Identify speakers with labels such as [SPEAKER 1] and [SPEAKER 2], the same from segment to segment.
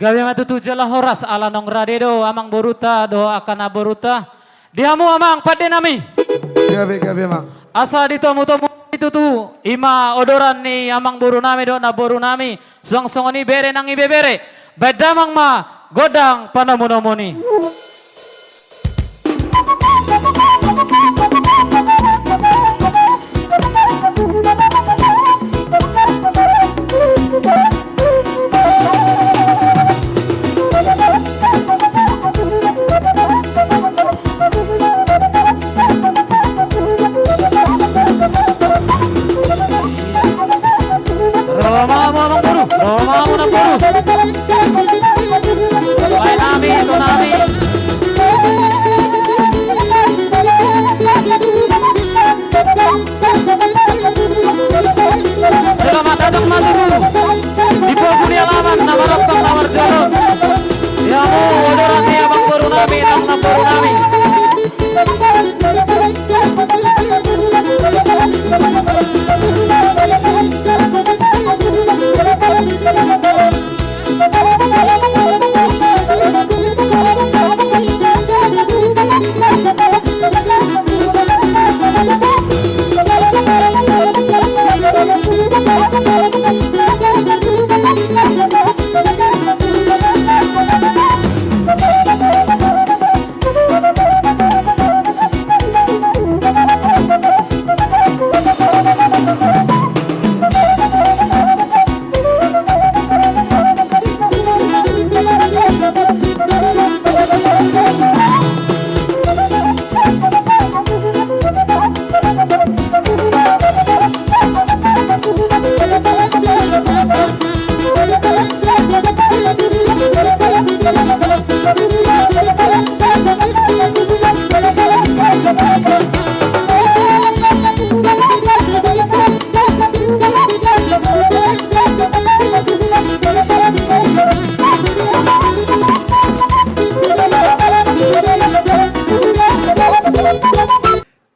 [SPEAKER 1] Gabi matutu jala horas ala nong radedo amang boruta do akana boruta. Dihamu amang pade nami.
[SPEAKER 2] Gabi mang.
[SPEAKER 1] Asa ditomu tomu itu tu ima odoran ni amang boru nami do na boru nami. Suang songoni bere nang ibe bere. Bedamang ma godang panamunomoni. Roma mo amang boru, Roma mo na boru. Bay nami, ito nami. Selamat datang matiku di pokuli alaman nama laptop nawar jodoh. Ya mo odoran ni abang boru nami nang na boru nami.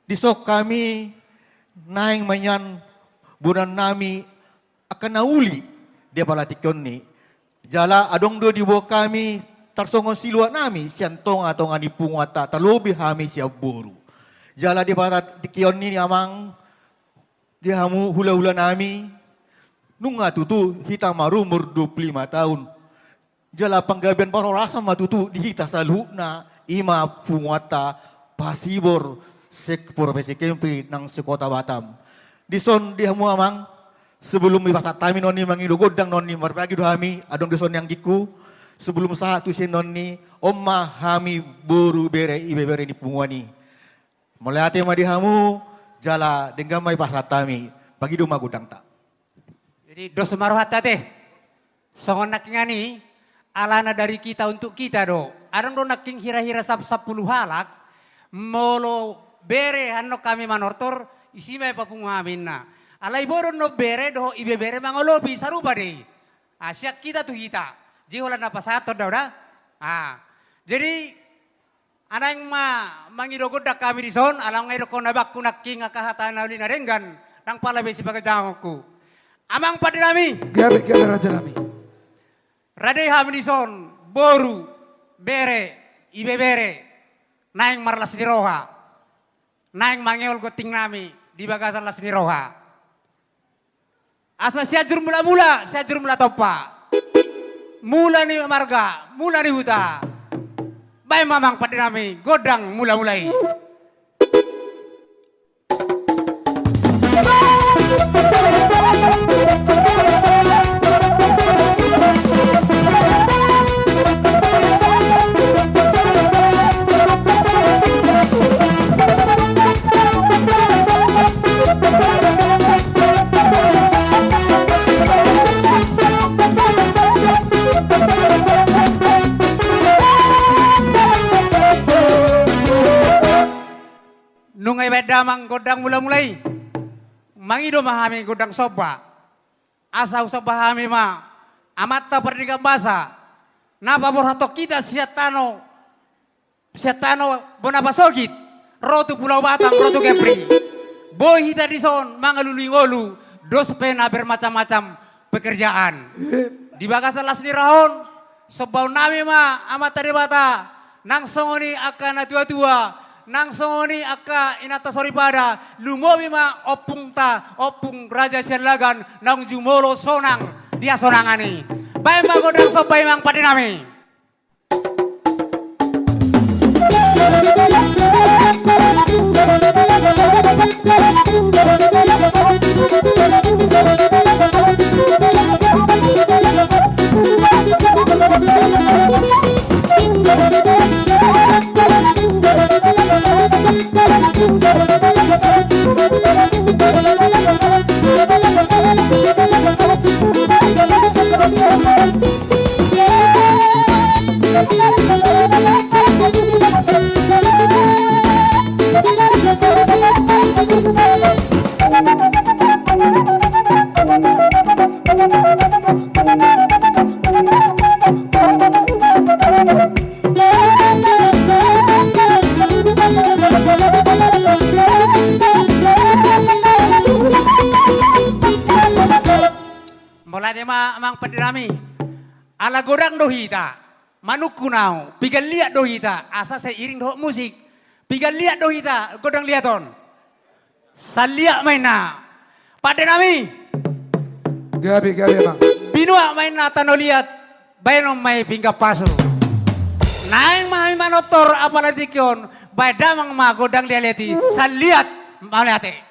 [SPEAKER 3] Disok kami naing manyan bulan nami akan nauli dia palatikon ni jala adong do di bawah kami tarsongon silua nami siantong atau ngani pungwata terlebih kami siap boru jala dia palatikon ni amang dia hamu hula-hula nami nunga tutu hita maru umur 25 tahun jala panggabian paro rasa matutu di hita salukna ima pungwata pasibor sek profesi kempi nang sekota Batam. Dison dia amang sebelum ibasat kami noni mangilu godang noni berbagi dohami adong dison yang giku sebelum saat tu noni omma hami boru bere ibe bere ni pungwani. Mulai hati madi hamu jala dengan mai pasat kami bagi doma godang tak.
[SPEAKER 4] Jadi dos maruh hatta teh. Songon nakingani alana dari kita untuk kita do. Adong do naking hira-hira sap 10 halak molo bere hanno kami manortor isime papungamin na. Alai boron no bere doho ibe bere mangolobi sarupa deh. Asyak kita tuh kita. Jiholan apa satu dah. Jadi ana yang mangidogodak kami di son alang ngairo ko nabak kunak king akahatan nauli na renggan nang pala besi pagajangku. Amang padinami.
[SPEAKER 2] Gabi raja nami.
[SPEAKER 4] Radai kami di son boru bere ibe bere naing marlas di roha. Naing mangeol goting nami di bagasan las miroha. Asa siajur mula-mula, siajur mula topa. Mula ni marga, mula ni huta. Baik mamang pada nami, godang mula-mulai. Nungay bedamang godang mula-mulai. Mangido mahami godang soba. Asa usah bahami ma. Amata perdigang basa. Napa borhato kita siatano bonapasogit. Rotu Pulau Batam, rotu Kepri. Boy hita di son, mangalulingolu. Dos pena bermacam-macam pekerjaan. Di bagasan las nirahon. sebau nami ma amat tadi bata nang songoni akan tua-tua nang songoni aka inata soripad lumobi ma opung raja sialagan nang jumolo sonang dia sonangani bae magodang so bae mang padi nami. Mulai ma amang padirami ala godang dohita manuk kunau pigal liat dohita asa saya iring doh musik pigal liat dohita godang liaton salia maina padirami
[SPEAKER 2] Gabi mang.
[SPEAKER 4] binua maina tano liat bayanom may pingga paso naing mami manotor apalagi kion bayadamang ma godang liati saliat maliate.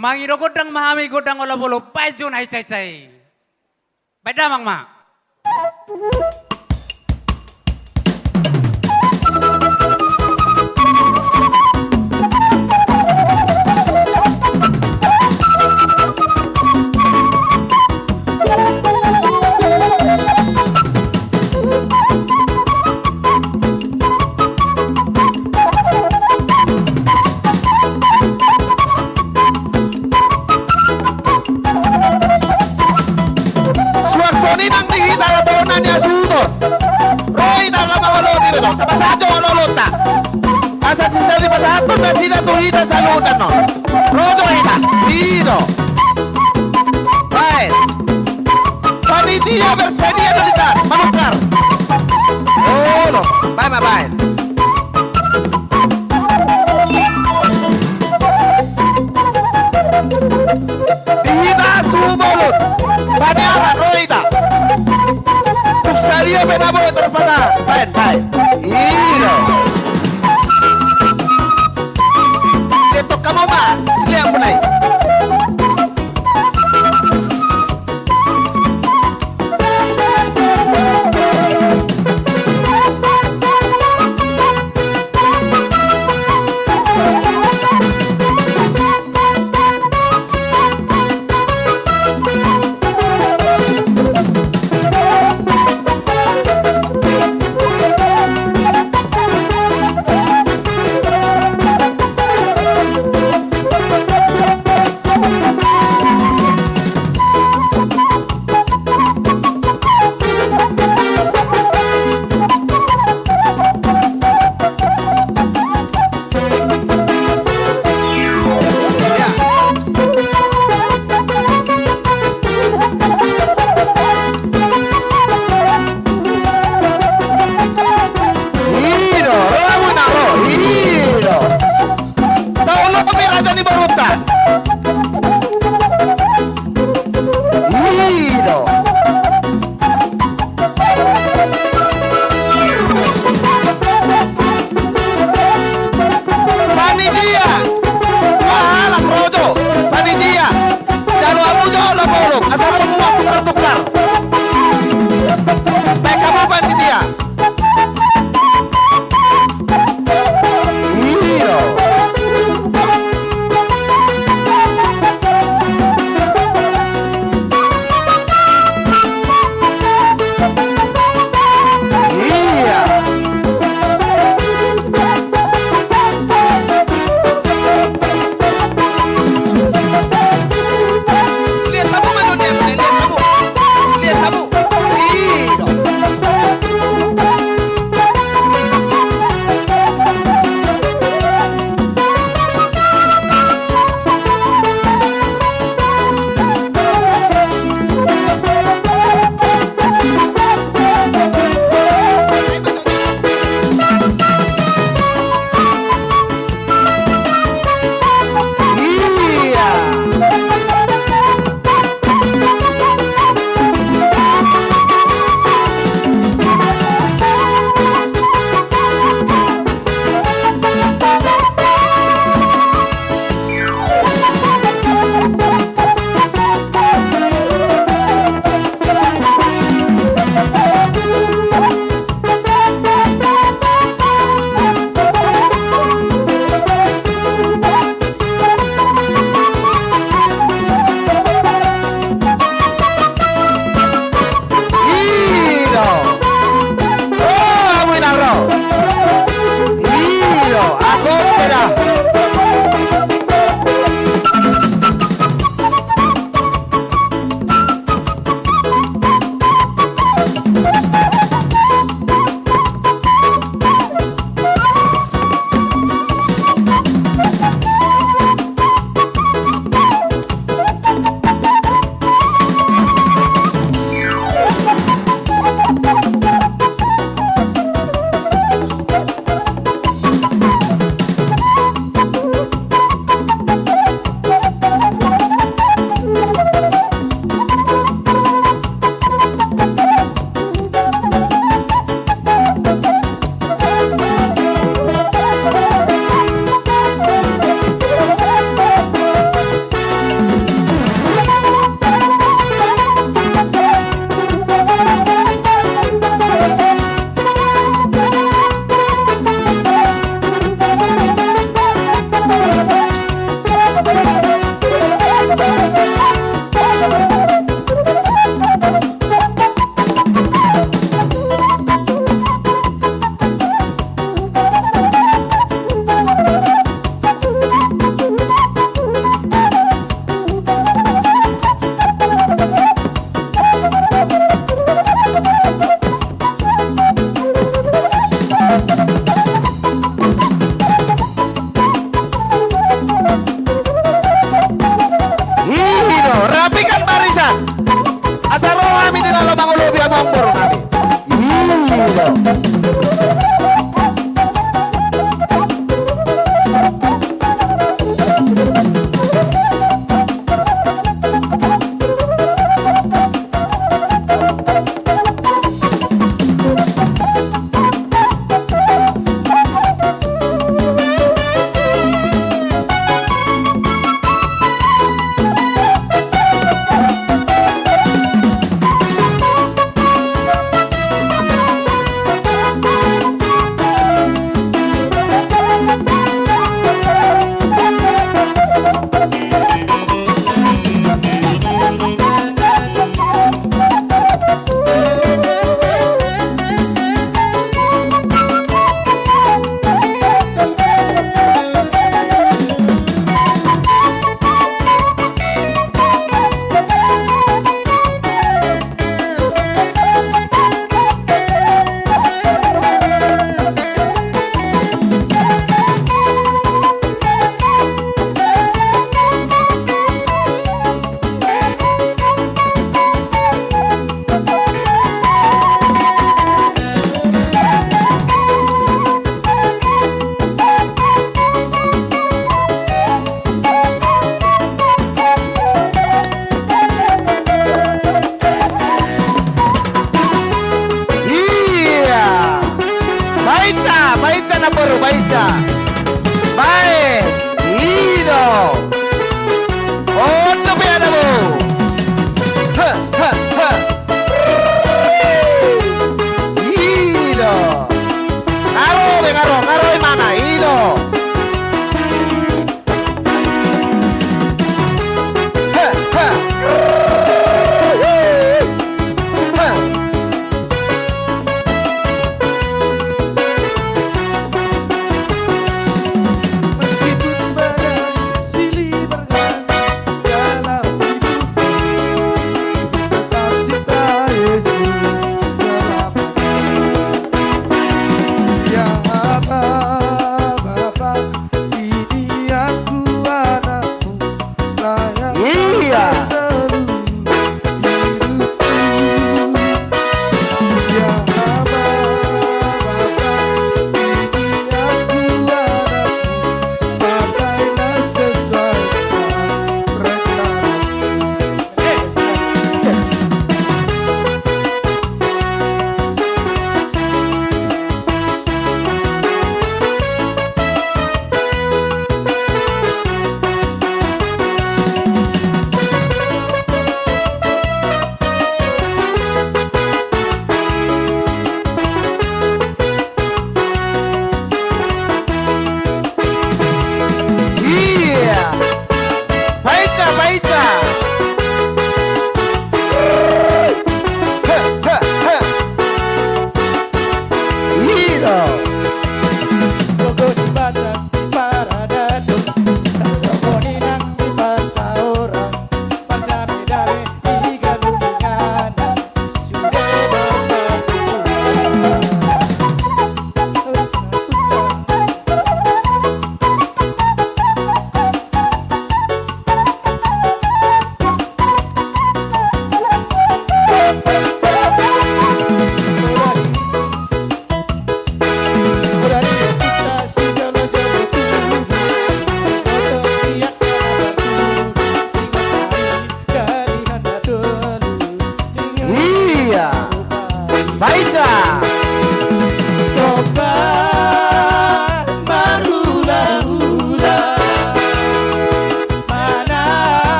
[SPEAKER 4] Mangido godang mahami godang ola bolo baju nai cai. Beda mang ma.
[SPEAKER 3] Suaksoni nang tingita la bona ni asuto. Roy na la mawalo ni beto. Kapasajo ololota. Asa sisali pasato na sila tuhita sa lutan no. Rodo ita. Dino. Baik. Panitia bersedia no disa. Manukar. Oh no. Baik ma baik. Dihita subolot. Paniara Roida. Tuksaria penabo terpasa. Baik baik. Iyo. Itu kamu ma. Sili yang mulai.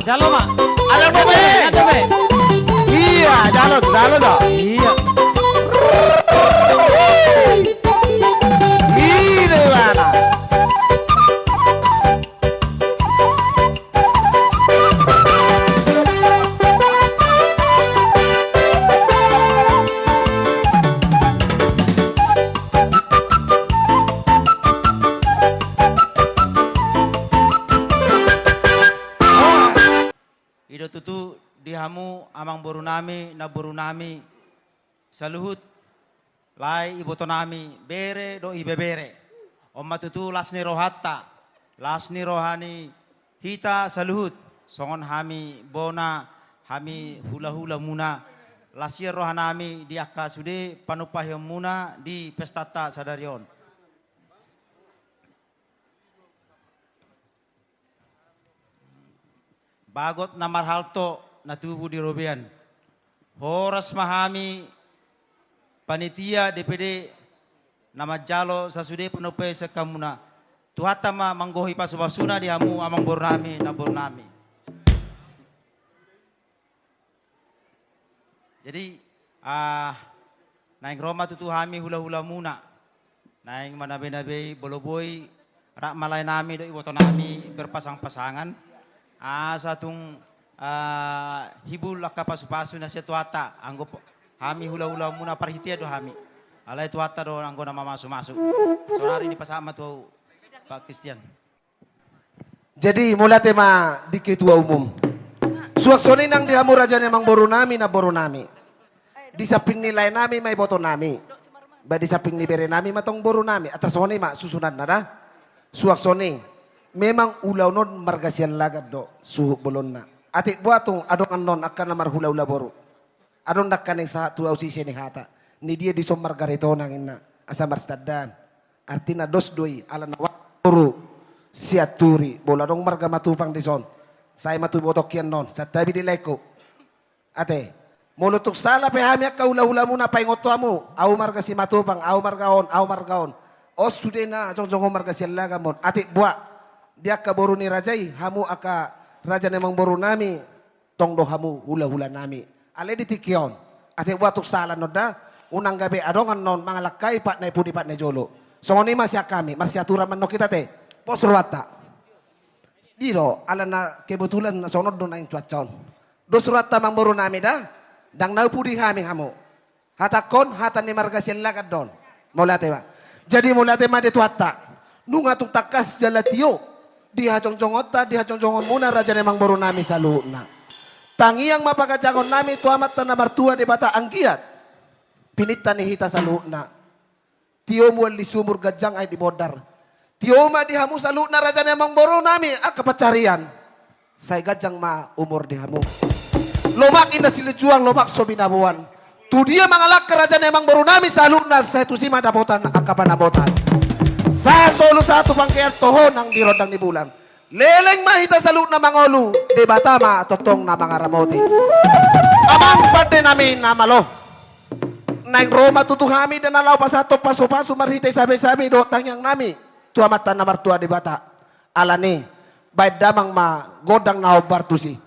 [SPEAKER 1] Jalo ma.
[SPEAKER 5] Ada apa be?
[SPEAKER 1] Ada be.
[SPEAKER 5] Iya, jalo dah.
[SPEAKER 1] Iya.
[SPEAKER 5] Ini mana?
[SPEAKER 6] Ido tutu dihamu amang borunami na borunami saluhut lai ibotonami bere do ibebere omma tutu lasni rohatta lasni rohani hita saluhut songon hami bona hami hula hula muna lasir rohanami di akka sude panupah muna di pestata sadarion. Bagot na marhalto na tubuh di Robian. Horas mahami panitia DPD nama jalo sasude penupai sekamuna. Tuhatama manggohi pasubasuna dihamu amang bornami na bornami. Jadi naing Roma tutu hami hula-hula muna. Naing manabe-nabe boloboi rak malay nami do iboto nami berpasang-pasangan. Satung hibul laka pasu-pasu na tuata anggo hami hula-hula muna parhitia do hami alai tuata do anggo nama masuk-masuk sonari ini pasama tu Pak Christian.
[SPEAKER 5] Jadi mula tema di ketua umum. Suaksoni nang dihamu raja nemang borunami na borunami. Di saping nilai nami may boto nami. Ba di saping nibere nami matong borunami. Atasoni ma susunan na da. Suaksoni. Memang ulaw non margasian lagad do suhu bolon na. Atik buatong adong anon akan namar hula-hula boru. Adong nakkaning sa tuaw sisi ni hata. Ni dia di som margarito nang ina. Asa marstadan. Artina dos doi ala na boru siaturi. Bola dong marga matupang di son. Saya matubotok yan non. Sa tabi di leko. Ate. Mulutuk sala pe hamyak ka hula-hula muna paingoto amu. Au marga si matupang. Au margaon. O sude na jong-jong margasian lagamon. Atik buat. Dia ka boru ni rajai, hamu aka raja nemang boru nami, tongdo hamu hula-hula nami. Ale ditikyon, ate watuk salah noda, unang gabi adongan non mga lakay pat na ipudi pat na jolo. So ngoni masya kami, marsiatura man no kita te, posruata. Dito, ala na kebetulan na sonod do na yung cuacon. Dosruata mang boru nami da, dang naupudi kami hamu. Hatakon, hatan ni margasin lagad don. Mulate ba? Jadi mulate ma detuata. Nunga tung takas jalatiyo. Diha congcongota, diha congcongon muna raja nemang boru nami sa luhut na. Tangiang mapakajangon nami tuamat na martua di bata angkiat. Pinita ni hita sa luhut na. Tiyo mual di sumur gajang ay di bodar. Tiyo ma dihamu sa luhut na raja nemang boru nami kapacarian. Say gajang ma umur dihamu. Lomak inda silijuang lomak so binabuan. Tu dia mangalak ke raja nemang boru nami sa luhut na sa tusima dapotan akapanabotan. Sa solo sa ato pangkayat toho ng dirodang ni bulan. Leleng mahita sa luot na mangolu, di bata ma totong na mga ramoti. Amang parte namin na malo. Naing Roma tutuhami dan nalaw pa sa ato paso-paso marhitay sabi-sabi do tangyang nami. Tuamatan na martua di bata. Alani, bayad damang ma godang na bartusi.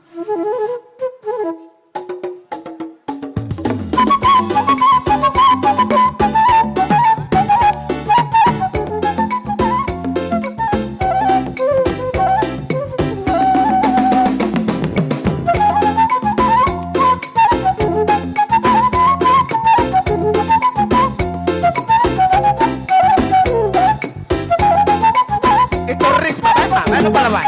[SPEAKER 5] Ano pala ba?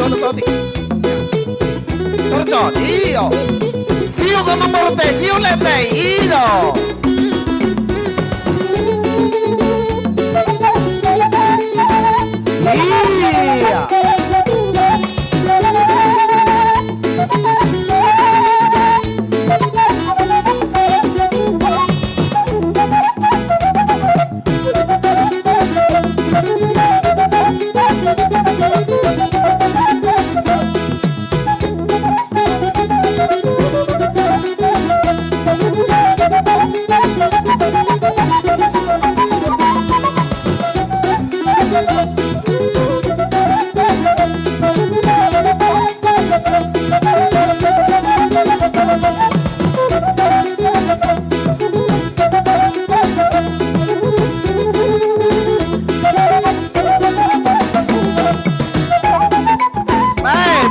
[SPEAKER 5] sono toti. Torton, iyo. Siu ka mamorte, siu lete, iyo. Iya.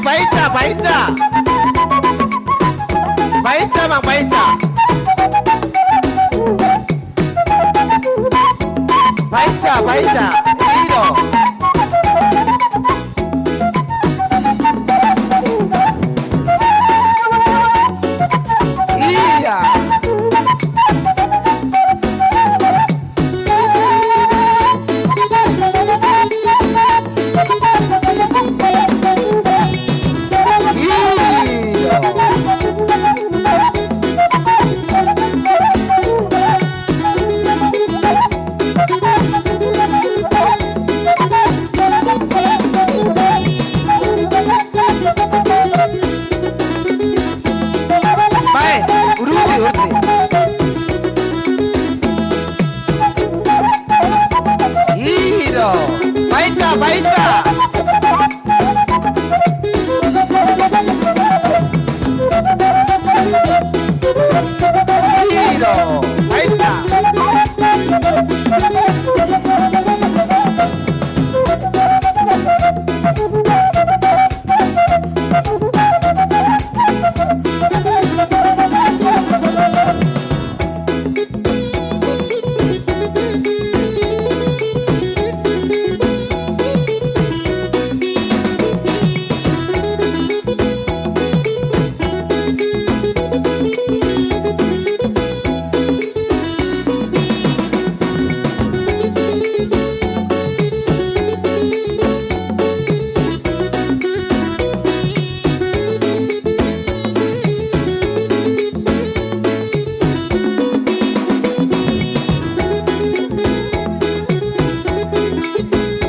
[SPEAKER 5] Baca, baca. Baca, Bang, baca. Baca, baca. Iyo. Iya. Baik, urut, urut. Iyo. Baca, baca. Iyo. Baca.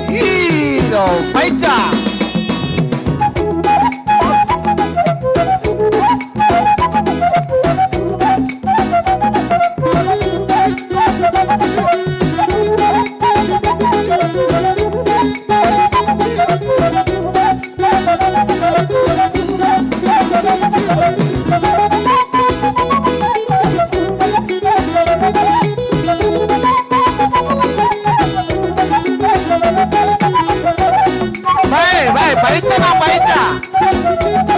[SPEAKER 5] Iyo. Baca. Baik, baik, baca, Bang, baca.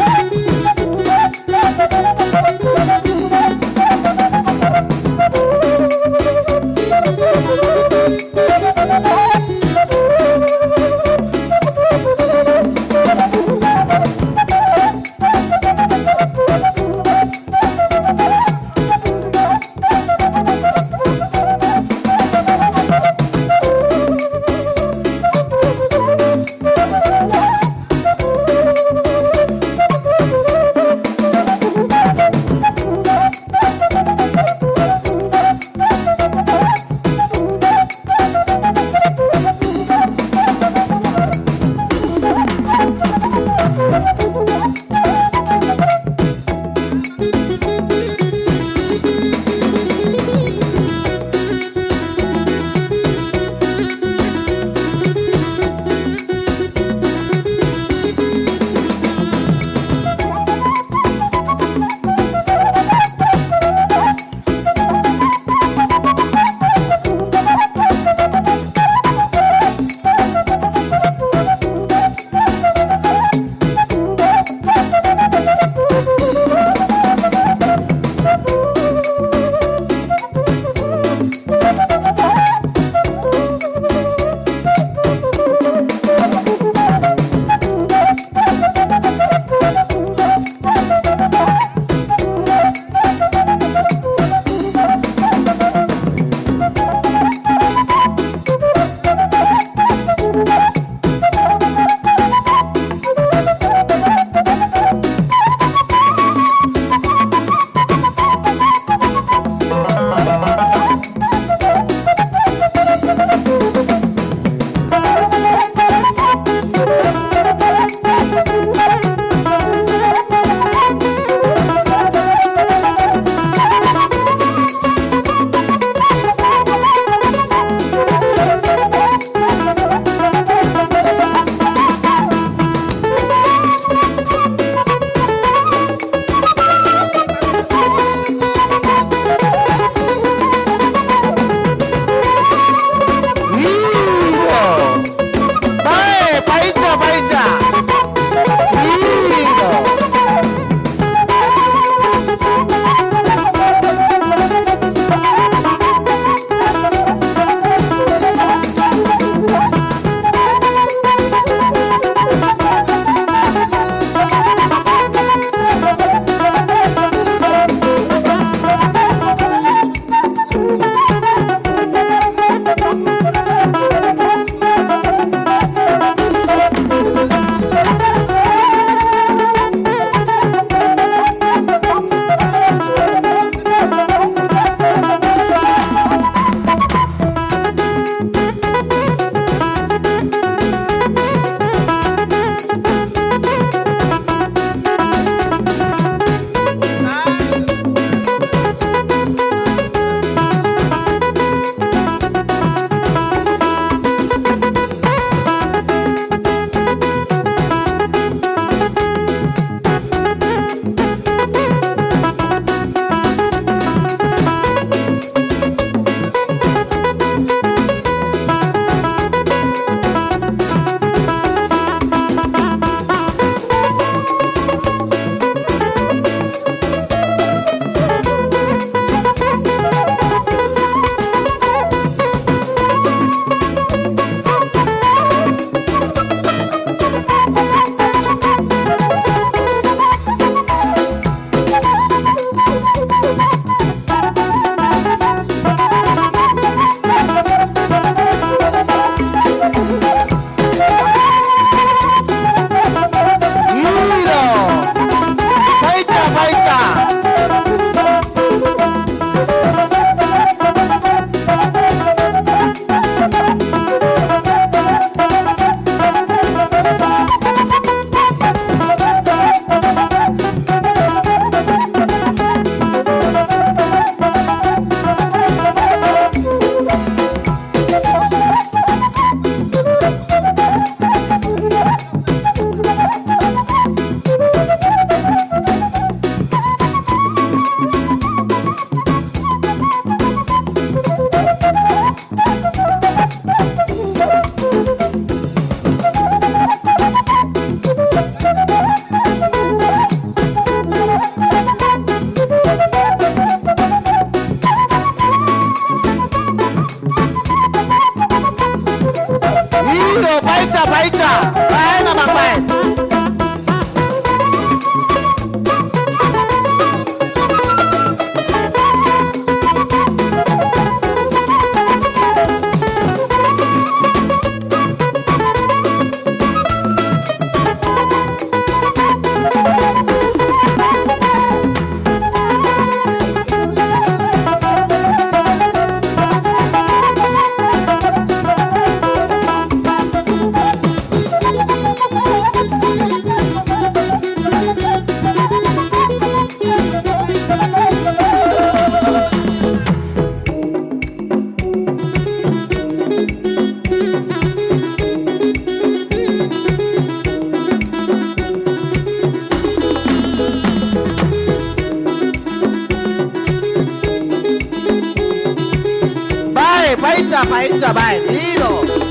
[SPEAKER 5] painja baik. Hilo.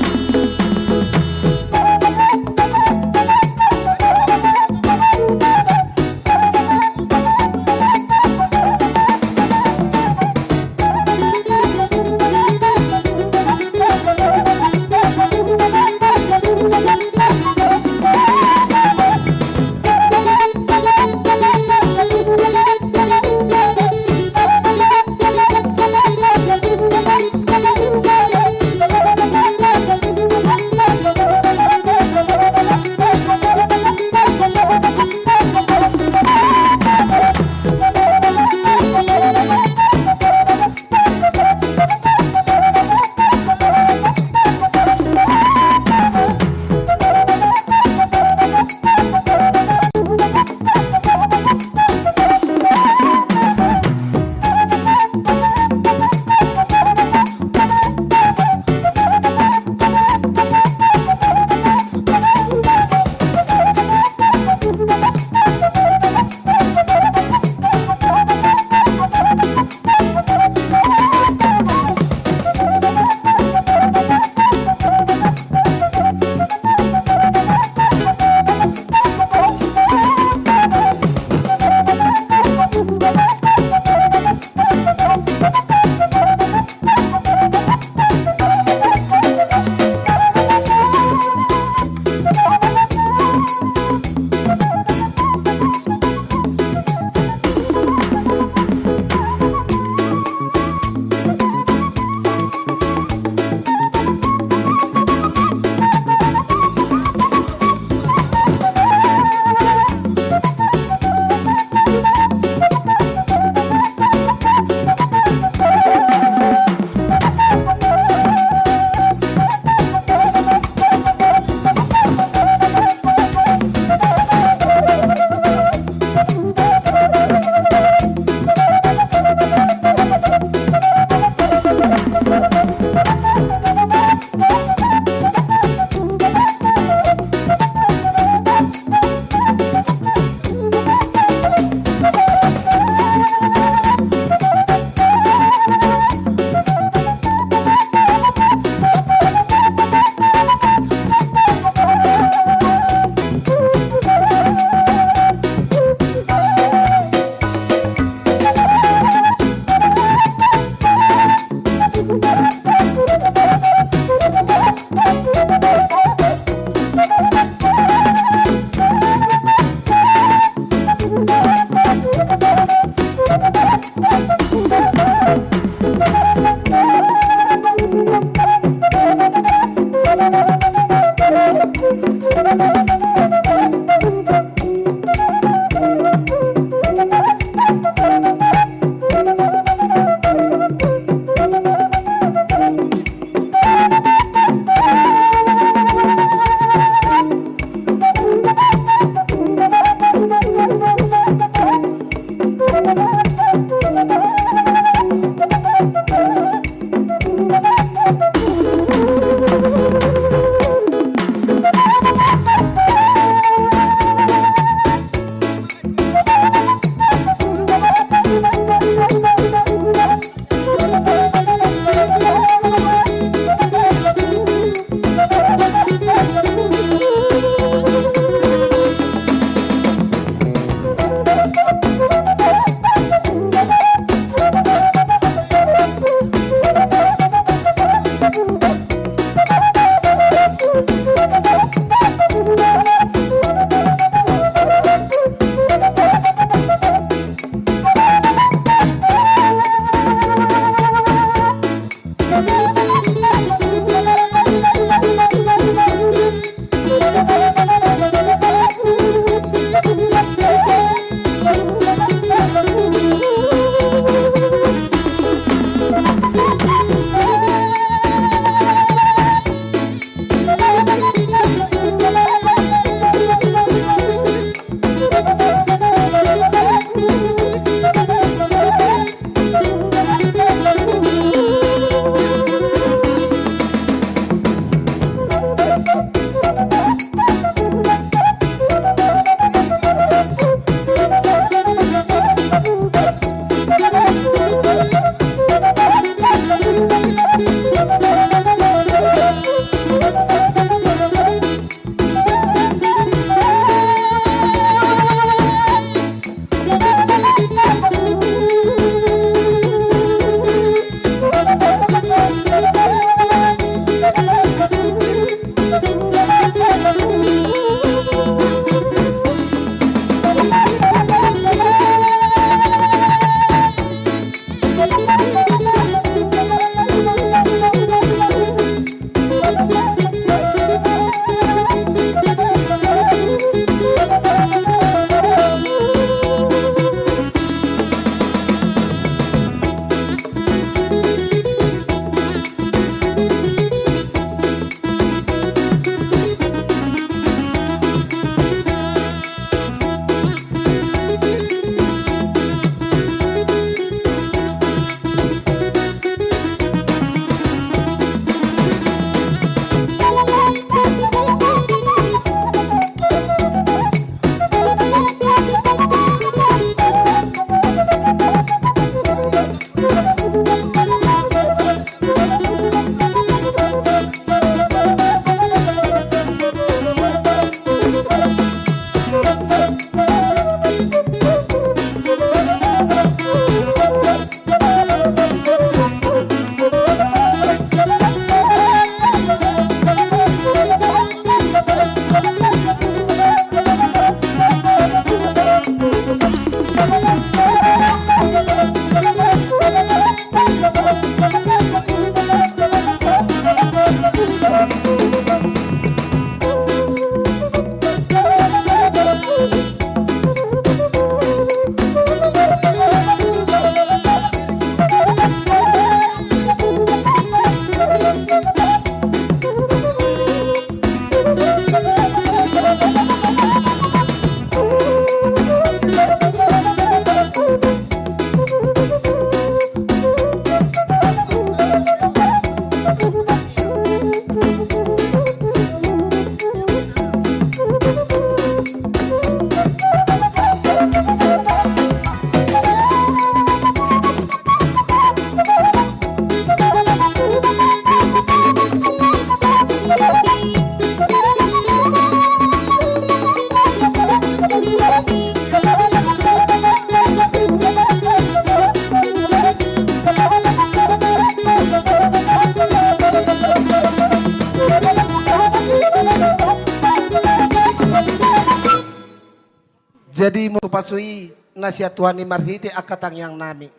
[SPEAKER 5] Jadi mo pasui nasihat Tuhan ni marhiti akatang yang nami.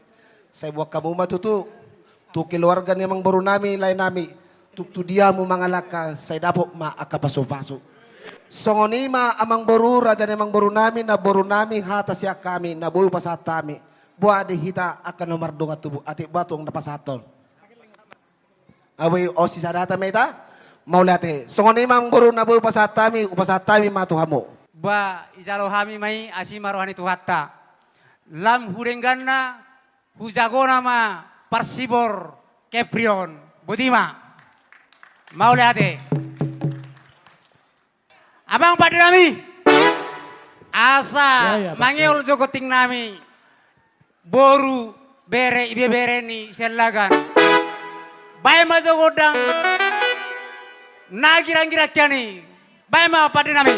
[SPEAKER 5] Saya buat kamu matutu. Tu keluarga ni mang baru nami lain nami. Tu dia mo mangalaka saya dapok ma akapaso-paso. Songonima amang baru raja ni mang baru nami hata siya kami na buo pasatami. Buat di hita akan nomor dunga tubuh ati batong napasaton. Away osi sadata meta. Maulate. Songonima amang baru na buo upasatami matuhamo.
[SPEAKER 4] Ba ijalo hami mai asima rohani tuhatta. Lam hurengganna hujagona ma parsibor keprion budima. Maulate. Abang pada nami. Asa mangeol jogoting nami. Boru bere ibe bere ni selagan. Bae ma jogodang. Nagira-gira kiani. Bae ma pada nami.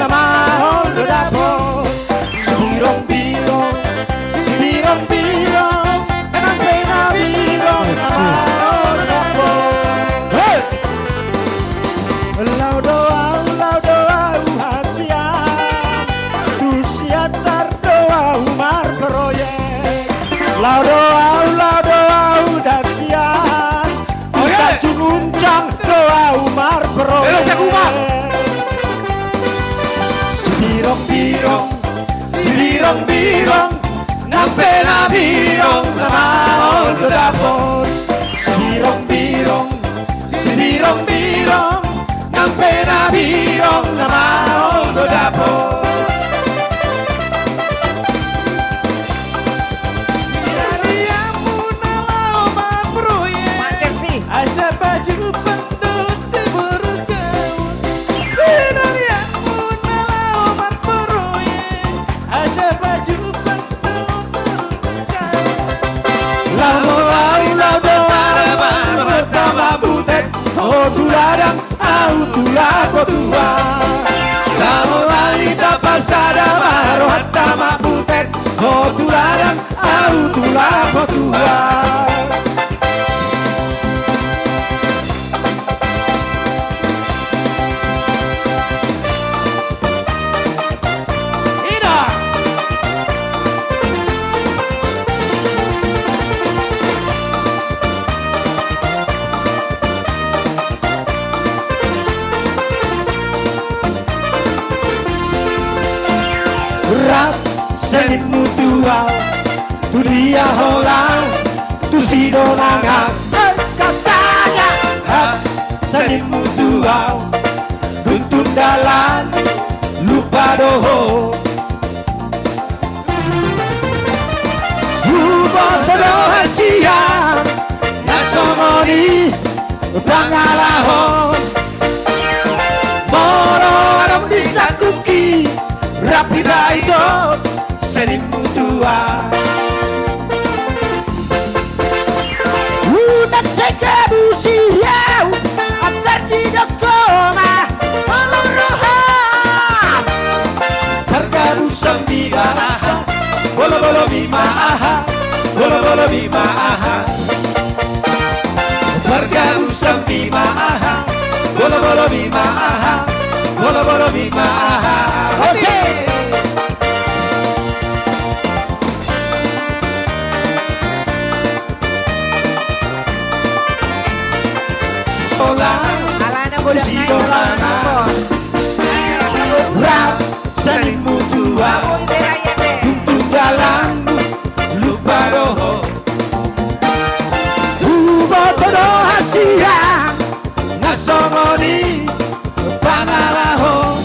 [SPEAKER 7] mahal do dapot. Sibirong-birong, sibirong-birong, nang penabirong na mahal do dapot. Hey! Lau doa hasian, tusiatar doa umar proyek. Lau doa dasian, kita tunguncang doa umar proyek. Sibirong-birong, sibirong-birong, nang penabirong na mahal do dapot. Sibirong-birong, sibirong-birong, nang penabirong na mahal do dapot. Sinariamu na lauman proyek,
[SPEAKER 1] Macet sih.
[SPEAKER 7] asa baju pendut seberjauh. Sinariamu na lauman proyek, asa baju pendut berjauh. Lau pertama butet, oh tuladang, au tulako tua. Lau wanita pasada baru hatama butet, oh tuladang, au tulako tua. Ida. Rap senit mutual, tu dia holang, tu si donanga. Katanya rap senit mutual, tuntun dalan, lupa doho. Hubung doha siang, nasomoni pangalahon. Moro aram disakuki, rapida itu senit mutua. Unak ceka busiau, antar di dokoma, pelorohan. Tergaru sembida aha, bolo-bolo bima aha, bolo-bolo bima aha. Tergaru sembida aha, bolo-bolo bima aha, bolo-bolo bima aha. Oke.
[SPEAKER 1] Alana bodoh
[SPEAKER 7] Si
[SPEAKER 1] naik
[SPEAKER 7] dolana. Rap senit mutua, tuntun dalam, lupa doho. Ubotodo hasia, nasomoni pangalaho.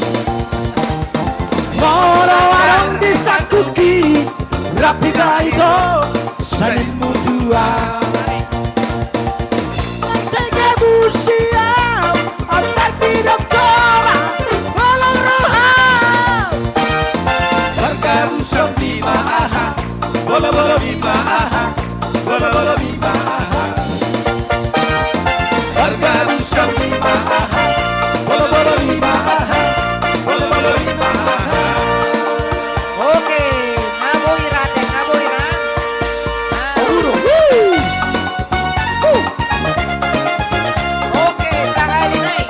[SPEAKER 7] Moro warang disakuki, rapida itu senit mutua. Busiau, antar bidok koma, walau rohau. Bergaru sembima aha, bolo-bolo bima aha, bolo-bolo bima aha. Bergaru sembima aha, bolo-bolo bima aha, bolo-bolo bima aha.
[SPEAKER 1] Oke, ngaboira teh, ngaboira. Oke, tangan naik.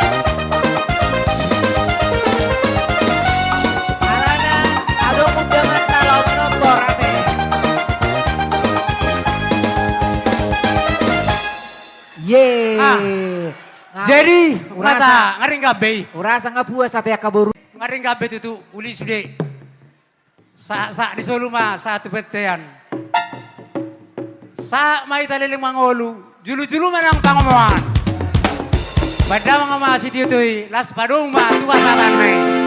[SPEAKER 1] Alana, aduh mundangan kalau menonton ate. Yeay.
[SPEAKER 4] Jadi,
[SPEAKER 1] Urasa.
[SPEAKER 4] kata ngaring gabe.
[SPEAKER 1] Urasa nggak puas ate kaboru.
[SPEAKER 4] Ngaring gabe itu uli sude. Sa di Solo mah satu petean. Sa mai taliling mangolu, julu-julu menang pangomoan. Pada mga masih diutuhi, las padung mah tuwa salanay.